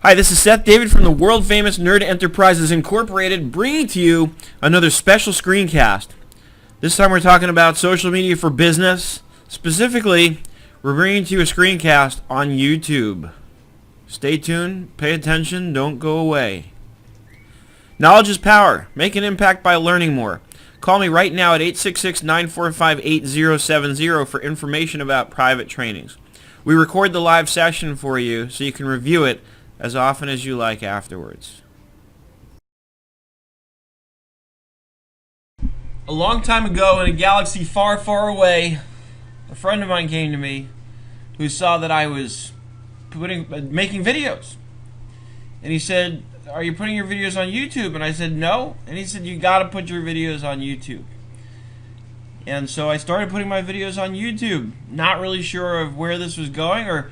Hi, this is Seth David from the world famous Nerd Enterprises Incorporated, bringing to you another special screencast. This time we're talking about social media for business. Specifically, we're bringing to you a screencast on YouTube. Stay tuned, pay attention, don't go away. Knowledge is power. Make an impact by learning more. Call me right now at 866-945-8070 for information about private trainings. We record the live session for you so you can review it as often as you like afterwards. A long time ago in a galaxy far, far away, a friend of mine came to me who saw that I was making videos. And he said, "Are you putting your videos on YouTube?" And I said, "No." And he said, "You got to put your videos on YouTube." And so I started putting my videos on YouTube, not really sure of where this was going or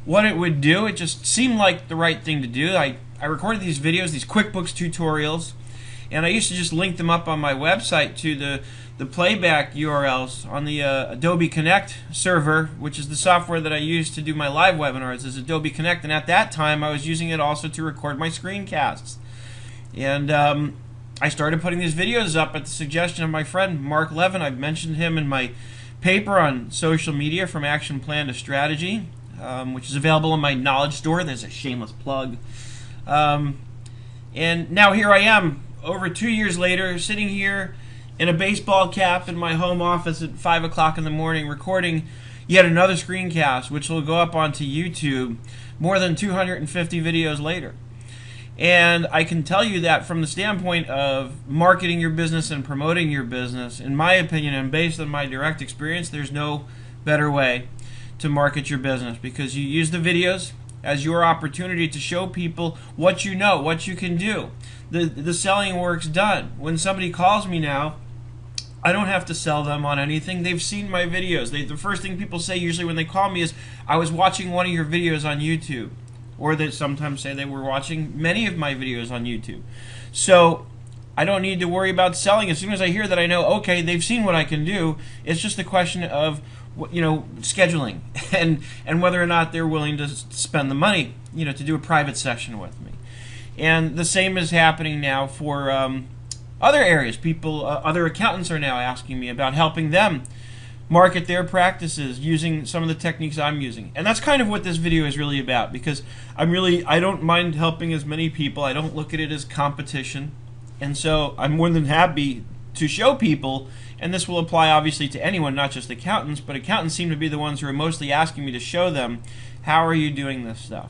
what it would do. It just seemed like the right thing to do. I recorded these videos, these QuickBooks tutorials, and I used to just link them up on my website to the playback URLs on the Adobe Connect server, which is the software that I use to do my live webinars, is Adobe Connect. And at that time, I was using it also to record my screencasts. And I started putting these videos up at the suggestion of my friend Mark Levin. I've mentioned him in my paper on social media, From Action Plan to Strategy, which is available in my knowledge store. There's a shameless plug. And now here I am, over 2 years later, sitting here in a baseball cap in my home office at 5 o'clock in the morning, recording yet another screencast, which will go up onto YouTube more than 250 videos later. And I can tell you that from the standpoint of marketing your business and promoting your business, in my opinion, and based on my direct experience, there's no better way to market your business, because you use the videos as your opportunity to show people what you know, what you can do. The selling work's done. When somebody calls me now, I don't have to sell them on anything. They've seen my videos. The first thing people say usually when they call me is, "I was watching one of your videos on YouTube." Or they sometimes say they were watching many of my videos on YouTube. So I don't need to worry about selling. As soon as I hear that, I know, okay, they've seen what I can do. It's just a question of, scheduling and whether or not they're willing to spend the money, to do a private session with me. And the same is happening now for other areas. Other accountants are now asking me about helping them market their practices using some of the techniques I'm using. And that's kind of what this video is really about, because I don't mind helping as many people. I don't look at it as competition. And so I'm more than happy to show people, and this will apply obviously to anyone, not just accountants, but accountants seem to be the ones who are mostly asking me to show them, how are you doing this stuff?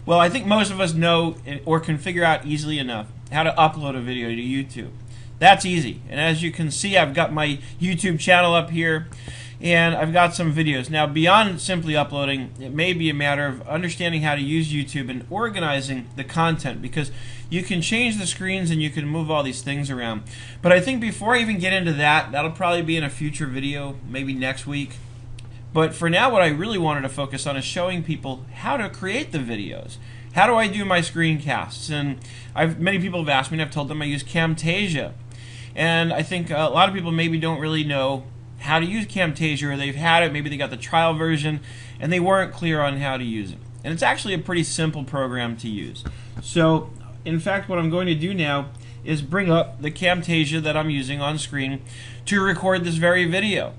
Well, I think most of us know or can figure out easily enough how to upload a video to YouTube. That's easy. And as you can see, I've got my YouTube channel up here, and I've got some videos. Now, beyond simply uploading, it may be a matter of understanding how to use YouTube and organizing the content, because you can change the screens and you can move all these things around. But I think before I even get into that, that'll probably be in a future video, maybe next week. But for now, what I really wanted to focus on is showing people how to create the videos. How do I do my screencasts? And many people have asked me, and I've told them I use Camtasia. And I think a lot of people maybe don't really know how to use Camtasia, or they've had it, maybe they got the trial version, and they weren't clear on how to use it. And it's actually a pretty simple program to use. So, in fact, what I'm going to do now is bring up the Camtasia that I'm using on screen to record this very video.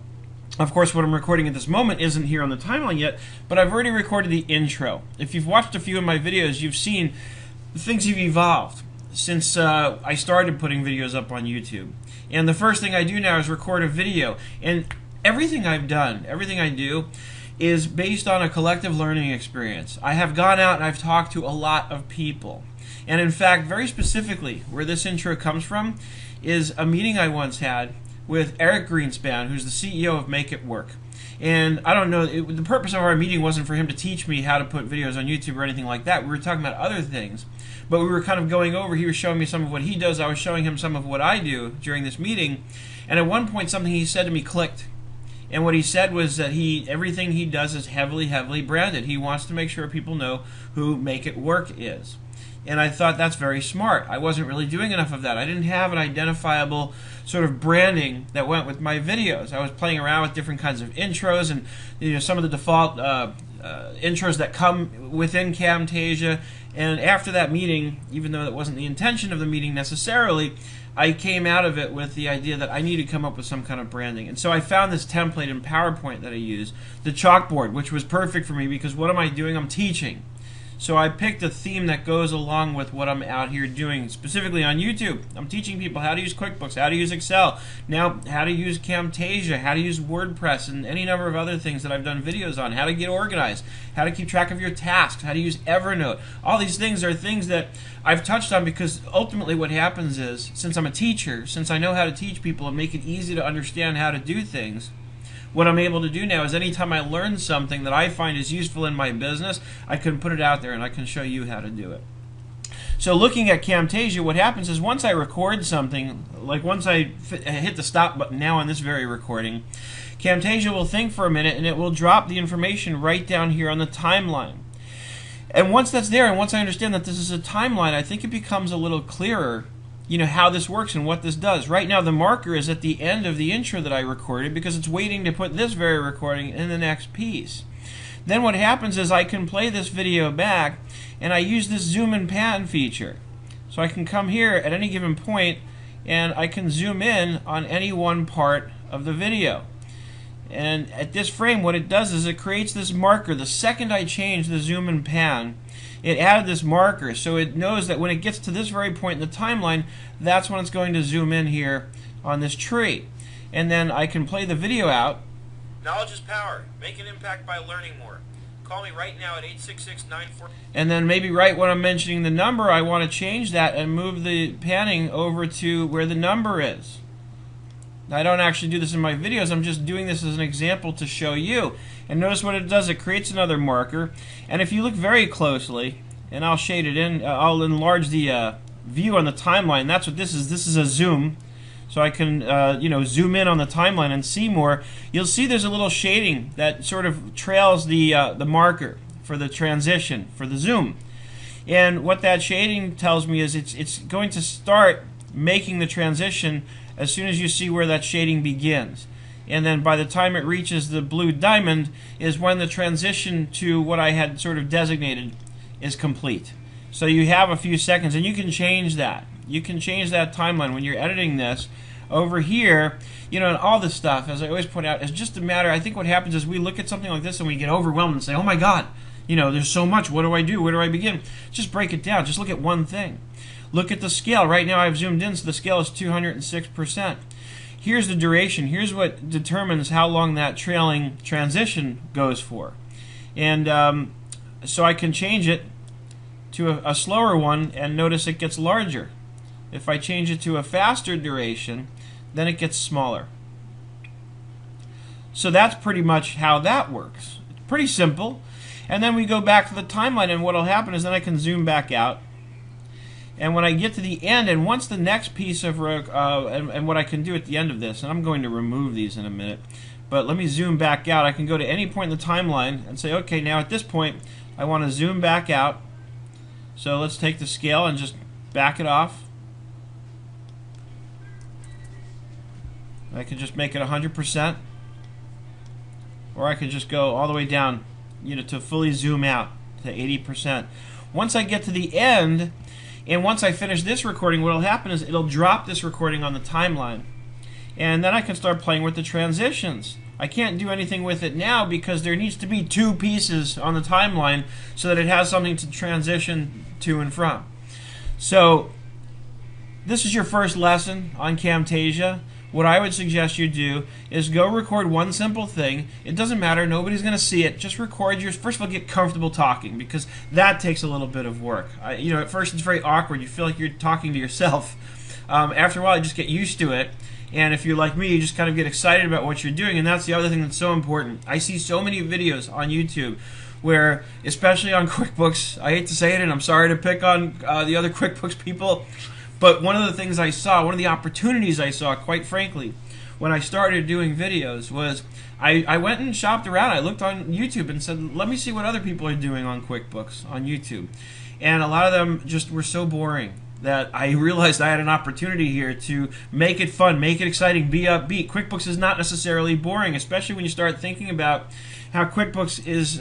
Of course, what I'm recording at this moment isn't here on the timeline yet, but I've already recorded the intro. If you've watched a few of my videos, you've seen things have evolved since I started putting videos up on YouTube. And the first thing I do now is record a video. And everything I've done, everything I do, is based on a collective learning experience. I have gone out and I've talked to a lot of people. And in fact, very specifically, where this intro comes from is a meeting I once had with Eric Greenspan, who's the CEO of Make It Work. And I don't know, the purpose of our meeting wasn't for him to teach me how to put videos on YouTube or anything like that. We were talking about other things. But we were kind of going over, he was showing me some of what he does, I was showing him some of what I do during this meeting. And at one point, something he said to me clicked. And what he said was that everything he does is heavily, heavily branded. He wants to make sure people know who Make It Work is. And I thought that's very smart. I wasn't really doing enough of that. I didn't have an identifiable sort of branding that went with my videos. I was playing around with different kinds of intros, and some of the default intros that come within Camtasia, And after that meeting, even though that wasn't the intention of the meeting necessarily, I came out of it with the idea that I need to come up with some kind of branding. And so I found this template in PowerPoint that I use, the chalkboard, which was perfect for me because what am I doing? I'm teaching. So I picked a theme that goes along with what I'm out here doing, specifically on YouTube. I'm teaching people how to use QuickBooks, how to use Excel, now how to use Camtasia, how to use WordPress, and any number of other things that I've done videos on, how to get organized, how to keep track of your tasks, how to use Evernote. All these things are things that I've touched on because ultimately what happens is, since I'm a teacher, since I know how to teach people and make it easy to understand how to do things, what I'm able to do now is anytime I learn something that I find is useful in my business, I can put it out there and I can show you how to do it. So looking at Camtasia, what happens is once I record something, like once I hit the stop button now on this very recording, Camtasia will think for a minute and it will drop the information right down here on the timeline. And once that's there and once I understand that this is a timeline, I think it becomes a little clearer how this works and what this does. Right now the marker is at the end of the intro that I recorded because it's waiting to put this very recording in the next piece. Then what happens is I can play this video back and I use this zoom and pan feature. So I can come here at any given point and I can zoom in on any one part of the video. And at this frame what it does is it creates this marker. The second I change the zoom and pan, it added this marker, so it knows that when it gets to this very point in the timeline, that's when it's going to zoom in here on this tree. And then I can play the video out. Knowledge is power. Make an impact by learning more. Call me right now at 866-94. And then maybe right when I'm mentioning the number, I want to change that and move the panning over to where the number is. I don't actually do this in my videos, I'm just doing this as an example to show you. And notice what it does, it creates another marker. And if you look very closely, and I'll shade it in, I'll enlarge the view on the timeline. That's what this is. This is a zoom. So I can zoom in on the timeline and see more. You'll see there's a little shading that sort of trails the marker for the transition, for the zoom. And what that shading tells me is it's going to start making the transition as soon as you see where that shading begins. And then by the time it reaches the blue diamond is when the transition to what I had sort of designated is complete. So you have a few seconds and you can change that. You can change that timeline when you're editing this. Over here, and all this stuff, as I always point out, is just a matter, I think what happens is we look at something like this and we get overwhelmed and say, oh my God, there's so much, what do I do, where do I begin? Just break it down, just look at one thing. Look at the scale. Right now I've zoomed in, so the scale is 206%. Here's the duration. Here's what determines how long that trailing transition goes for. And so I can change it to a slower one, and notice it gets larger. If I change it to a faster duration, then it gets smaller. So that's pretty much how that works. It's pretty simple. And then we go back to the timeline, and what will happen is then I can zoom back out. And when I get to the end, and once the next piece of and what I can do at the end of this, and I'm going to remove these in a minute, but let me zoom back out. I can go to any point in the timeline and say, okay, now at this point I want to zoom back out. So let's take the scale and just back it off. I could just make it 100%, or I could just go all the way down, to fully zoom out to 80%. Once I get to the end, and once I finish this recording, what will happen is it'll drop this recording on the timeline. And then I can start playing with the transitions. I can't do anything with it now because there needs to be two pieces on the timeline so that it has something to transition to and from. So this is your first lesson on Camtasia. What I would suggest you do is go record one simple thing. It doesn't matter, nobody's going to see it. Just record yours. First of all, get comfortable talking because that takes a little bit of work. At first it's very awkward. You feel like you're talking to yourself. After a while, you just get used to it. And if you're like me, you just kind of get excited about what you're doing. And that's the other thing that's so important. I see so many videos on YouTube where, especially on QuickBooks, I hate to say it, and I'm sorry to pick on the other QuickBooks people, but one of the things I saw, one of the opportunities I saw, quite frankly, when I started doing videos was I went and shopped around. I looked on YouTube and said, let me see what other people are doing on QuickBooks on YouTube. And a lot of them just were so boring that I realized I had an opportunity here to make it fun, make it exciting, be upbeat. QuickBooks is not necessarily boring, especially when you start thinking about how QuickBooks is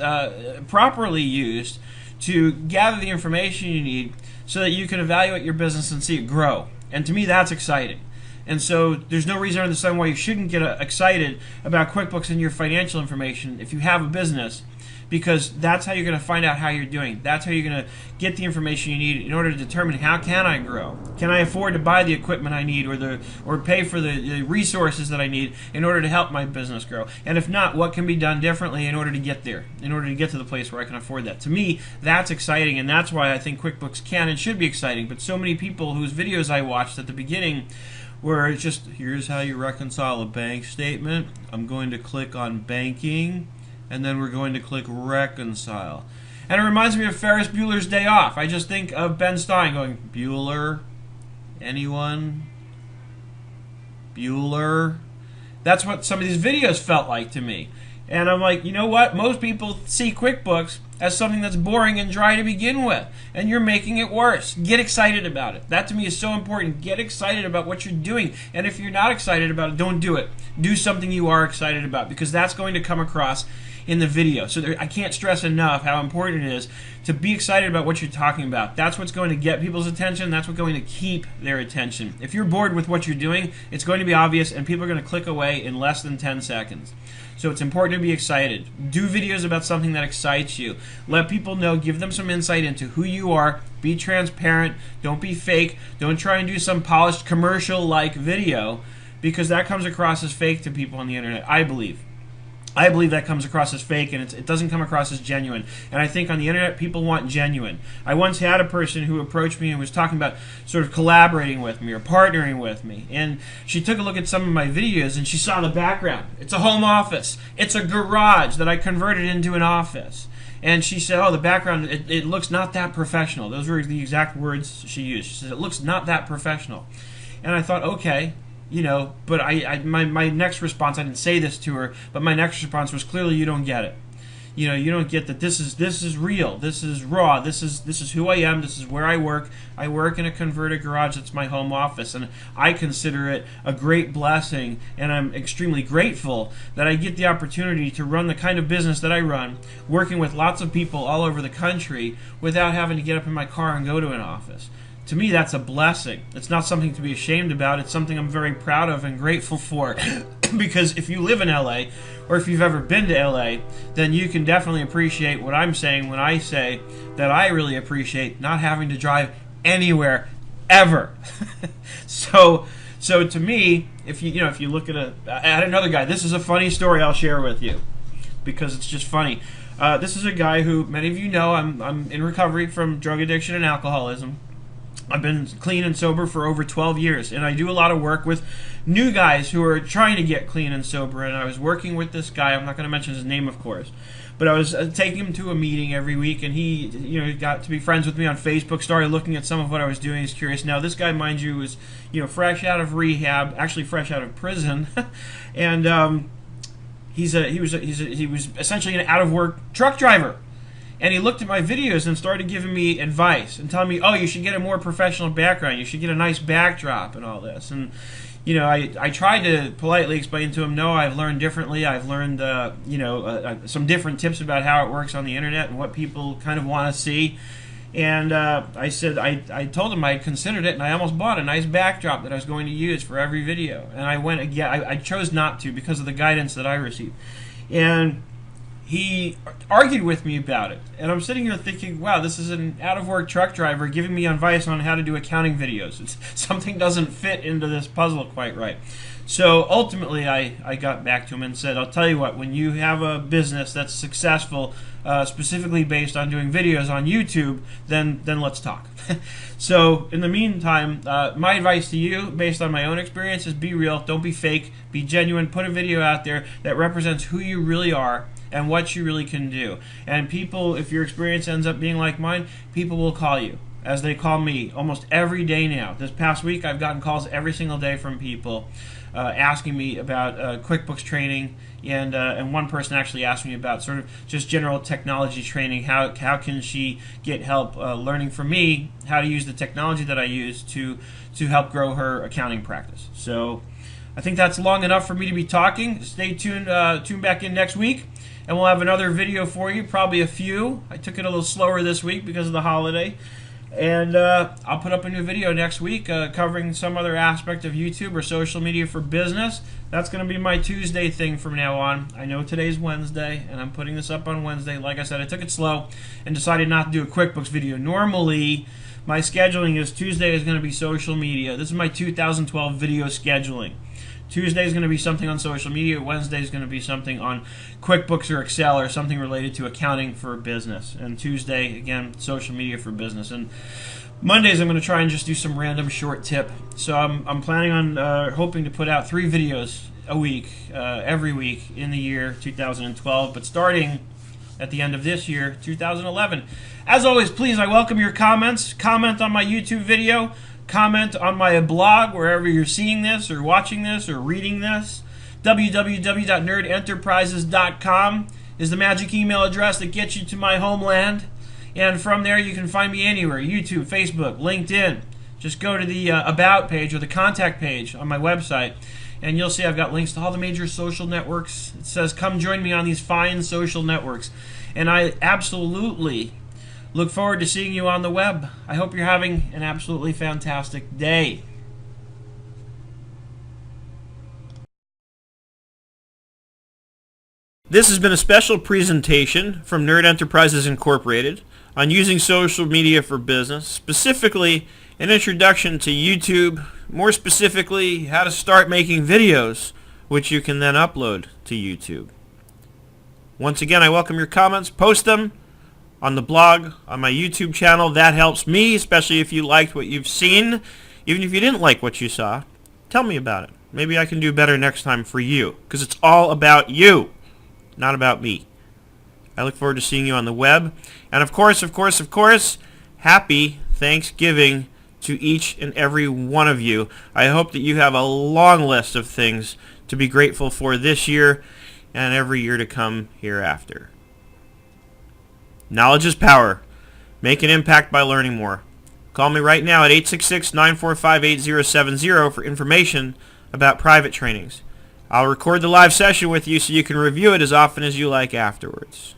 properly used to gather the information you need so that you can evaluate your business and see it grow. And to me, that's exciting. And so there's no reason under the sun why you shouldn't get excited about QuickBooks and your financial information if you have a business, because that's how you're going to find out how you're doing. That's how you're going to get the information you need in order to determine how can I grow. Can I afford to buy the equipment I need or pay for the resources that I need in order to help my business grow? And if not, what can be done differently in order to get there, in order to get to the place where I can afford that? To me, that's exciting, and that's why I think QuickBooks can and should be exciting. But so many people whose videos I watched at the beginning where it's just, here's how you reconcile a bank statement. I'm going to click on banking, and then we're going to click reconcile. And it reminds me of Ferris Bueller's Day Off. I just think of Ben Stein going, Bueller? Anyone? Bueller? That's what some of these videos felt like to me. And I'm like, you know what? Most people see QuickBooks as something that's boring and dry to begin with, and you're making it worse. Get excited about it. That to me is so important. Get excited about what you're doing, and if you're not excited about it, don't do it. Do something you are excited about, because that's going to come across in the video. So I can't stress enough how important it is to be excited about what you're talking about. That's what's going to get people's attention. That's what's going to keep their attention. If you're bored with what you're doing, it's going to be obvious, and people are going to click away in less than 10 seconds. So it's important to be excited. Do videos about something that excites you. Let people know, give them some insight into who you are. Be transparent. Don't be fake. Don't try and do some polished commercial-like video, because that comes across as fake to people on the internet, I believe. I believe that comes across as fake, and it doesn't come across as genuine. And I think on the internet, people want genuine. I once had a person who approached me and was talking about sort of collaborating with me or partnering with me. And she took a look at some of my videos, and she saw the background. It's a home office. It's a garage that I converted into an office. And she said, oh, the background, it looks not that professional. Those were the exact words she used. She said, it looks not that professional. And I thought, okay. You know, but my next response, I didn't say this to her, but my next response was, clearly you don't get it. You know, you don't get that this is real, this is raw, this is who I am, this is where I work. I work in a converted garage. That's my home office, and I consider it a great blessing, and I'm extremely grateful that I get the opportunity to run the kind of business that I run, working with lots of people all over the country without having to get up in my car and go to an office. To me, that's a blessing. It's not something to be ashamed about. It's something I'm very proud of and grateful for. Because if you live in LA, or if you've ever been to LA, then you can definitely appreciate what I'm saying when I say that I really appreciate not having to drive anywhere ever. So to me, if you look at another guy, this is a funny story I'll share with you, because it's just funny. This is a guy who many of you know. I'm in recovery from drug addiction and alcoholism. I've been clean and sober for over 12 years, and I do a lot of work with new guys who are trying to get clean and sober. And I was working with this guy. I'm not going to mention his name, of course, but I was taking him to a meeting every week, and he, got to be friends with me on Facebook. Started looking at some of what I was doing. He's curious. Now, this guy, mind you, was fresh out of rehab, actually fresh out of prison, and he was essentially an out of work truck driver. And he looked at my videos and started giving me advice and telling me, oh, you should get a more professional background. You should get a nice backdrop and all this. And, I tried to politely explain to him, no, I've learned differently. I've learned, some different tips about how it works on the internet and what people kind of want to see. And I said, I told him I had considered it, and I almost bought a nice backdrop that I was going to use for every video. And I went again. I chose not to because of the guidance that I received. And he argued with me about it, and I'm sitting here thinking, wow, this is an out-of-work truck driver giving me advice on how to do accounting videos. Something doesn't fit into this puzzle quite right. So ultimately, I got back to him and said, I'll tell you what, when you have a business that's successful, specifically based on doing videos on YouTube, then let's talk. So in the meantime, my advice to you, based on my own experience, is be real, don't be fake, be genuine, put a video out there that represents who you really are and what you really can do. And people, if your experience ends up being like mine, people will call you, as they call me almost every day now. This past week, I've gotten calls every single day from people asking me about QuickBooks training, and one person actually asked me about sort of just general technology training. How can she get help learning from me how to use the technology that I use to help grow her accounting practice. So I think that's long enough for me to be talking. Stay tuned, tune back in next week and we'll have another video for you, probably a few. I took it a little slower this week because of the holiday. And I'll put up a new video next week covering some other aspect of YouTube or social media for business. That's going to be my Tuesday thing from now on. I know today's Wednesday, and I'm putting this up on Wednesday. Like I said, I took it slow and decided not to do a QuickBooks video. Normally, my scheduling is Tuesday is going to be social media. This is my 2012 video scheduling. Tuesday is going to be something on social media. Wednesday is going to be something on QuickBooks or Excel or something related to accounting for business. And Tuesday, again, social media for business. And Mondays, I'm going to try and just do some random short tip. So I'm planning on hoping to put out 3 videos a week, every week in the year 2012. But starting at the end of this year, 2011. As always, please, I welcome your comments. Comment on my YouTube video. Comment on my blog wherever you're seeing this or watching this or reading this. www.nerdenterprises.com is the magic email address that gets you to my homeland. And from there you can find me anywhere. YouTube, Facebook, LinkedIn. Just go to the About page or the Contact page on my website, and you'll see I've got links to all the major social networks. It says come join me on these fine social networks. And I absolutely look forward to seeing you on the web. I hope you're having an absolutely fantastic day. This has been a special presentation from Nerd Enterprises Incorporated on using social media for business, specifically an introduction to YouTube, more specifically how to start making videos, which you can then upload to YouTube. Once again, I welcome your comments. Post them on the blog, on my YouTube channel. That helps me, especially if you liked what you've seen. Even if you didn't like what you saw, tell me about it. Maybe I can do better next time for you, because it's all about you, not about me. I look forward to seeing you on the web. And of course, happy Thanksgiving to each and every one of you. I hope that you have a long list of things to be grateful for this year and every year to come hereafter. Knowledge is power. Make an impact by learning more. Call me right now at 866-945-8070 for information about private trainings. I'll record the live session with you so you can review it as often as you like afterwards.